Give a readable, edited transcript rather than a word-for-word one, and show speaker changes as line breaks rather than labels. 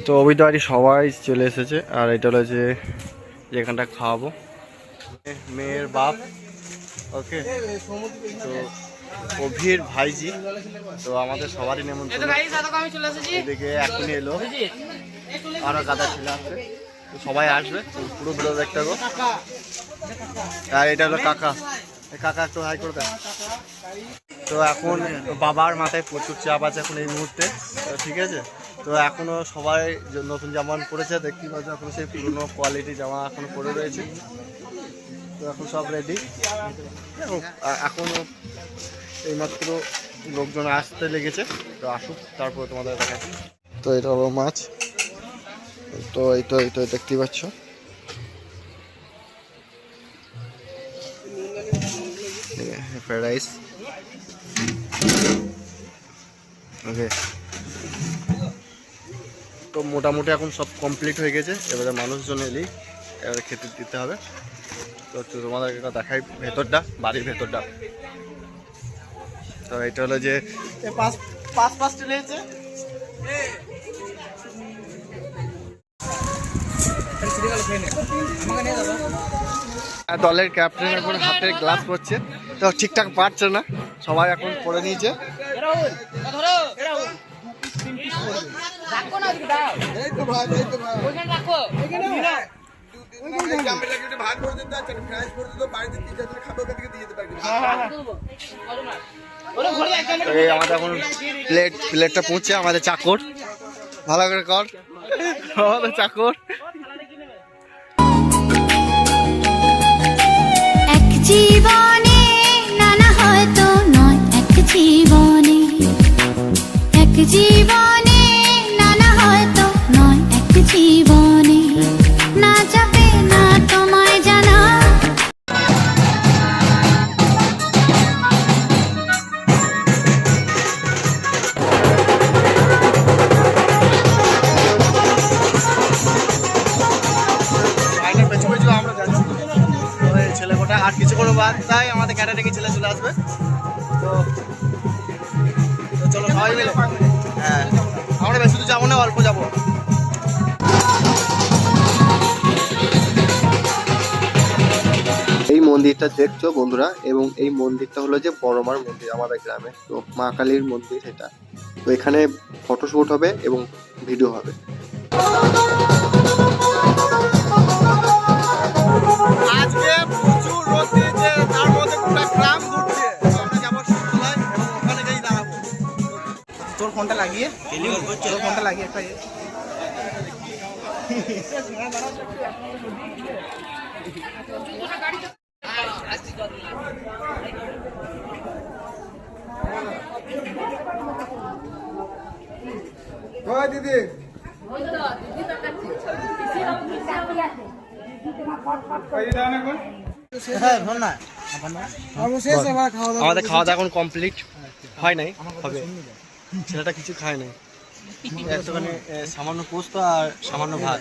তো অভিদ বাড়ি সবাই চলে এসেছে, আর এটা হলো যেখানটা খাওয়াবো মেয়ের বাপ। ওকে, তো অভির ভাইজি, তো আমাদের সবারই নেমন্তন্ন। এদিকে এখনই এলো, আরো গাদা ছেলে আসবে, তো সবাই আসবে, পুরো ভিডিও দেখতে হবে। আর এটা হলো কাকা, কাকা একটু হাই করে দেন। তো এখন বাবার মাথায় প্রচুর চাপ আছে এখন এই মুহূর্তে, ঠিক আছে। তো এখনো সবাই নতুন জামা পরেছে, দেখতে পাচ্ছি এখন সেই পুরনো কোয়ালিটি জামা এখনো পরে রয়েছে। তো এখন সব রেডি, এখনো এইমাত্র লোকজন আসতে লেগেছে, তো আসুক তারপরে তোমাদের দেখাচ্ছি। তো এটা হলো মাছ, তো এই তো দেখতেই পাচ্ছ। ফ্রাইড রাইস, ওকে। তো মোটামুটি এখন সব কমপ্লিট হয়ে গেছে, এবারে মানুষজন এলেই এবারে খেতে দিতে হবে। তো তোমাদেরকে দেখাই ভেতরটা, বাড়ির ভেতরটা। তো এটা হলো যে পাঁচটা লেগেছে। দলের ক্যাপ্টেন এখন হাতে গ্লাস করছে, তো ঠিকঠাক পারছে না, সবাই এখন করে নিয়েছে। আমাদের এখন প্লেটটা পৌঁছে আমাদের চাকর, ভালো করে কর আমাদের চাকর।
জীবনে নানা হয়তো নয়, এক জীবনে নানা হয়তো নয়, এক জীবনে না যাবে না তোমায় জানা।
ছেলেকোটা আর কিছু করে বাদ তাই আমাদের ক্যাটারিং ছেলে চলে আসবে। তো চলো সবাই মিলে, হ্যাঁ আমরা বেশি তো যাবো না, অল্প যাবো। এই মন্দিরটা দেখছো বন্ধুরা, এবং এই মন্দিরটা হলো যে বড়মার মন্দির আমাদের গ্রামে, তো মা কালীর মন্দির এটা। তো এখানে ফটোশুট হবে এবং ভিডিও হবে। আজকে প্রচুর রোদ দিয়েছে, তার মধ্যে পুরো গ্রাম ঘুরছে। আমরা যাবো শীতলায় এবং ওখানে গিয়ে দাঁড়াবো।
তোর ফোনটা লাগিয়ে একটা দিদি
আমাদের খাওয়া দাওয়া এখন কমপ্লিট হয় নাই, হবে। ছেলেটা কিছু খায় নাই, একটুখানি সামান্য পোস্ত আর সামান্য ভাত।